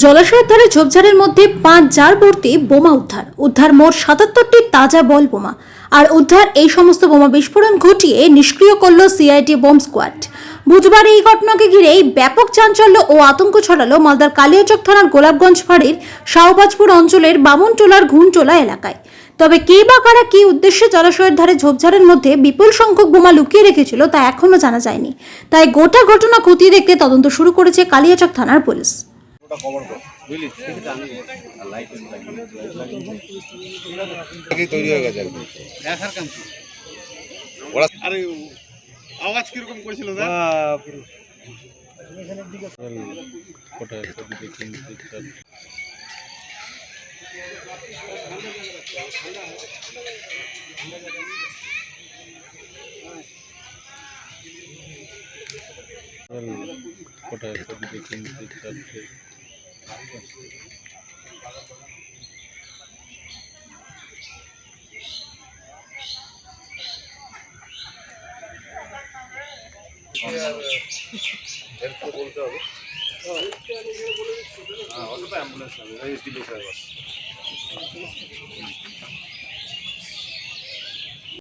জলাশয়ের ধারে ঝোপঝাড়ের মধ্যে 5 জার ভর্তি বোমা উদ্ধার মোট 77টি তাজা বল বোমা। আর উদ্ধার এই সমস্ত বোমা বিস্ফোরণ ঘটিয়ে নিষ্ক্রিয় করল সিআইডি বোম স্কোয়াড। বুধবার এই ঘটনাকে ঘিরেই ব্যাপক চাঞ্চল্য ও আতঙ্ক ছড়ালো মালদার কালিয়াচক থানার গোলাপগঞ্জ ফাঁড়ির শাহবাজপুর অঞ্চলের বামনটোলার ঘুনটোলা এলাকায়। তবে কে বা কারা কি উদ্দেশ্যে জলাশয়ের ধারে ঝোপঝাড়ের মধ্যে বিপুল সংখ্যক বোমা লুকিয়ে রেখেছিল তা এখনো জানা যায়নি। তাই গোটা ঘটনা খতিয়ে দেখতে তদন্ত শুরু করেছে কালিয়াচক থানার পুলিশ। তৈরি হয়ে গেছে আরে আওয়াজ কিরকম করেছিল বলতে হবে অতটা অ্যাম্বুলেন্স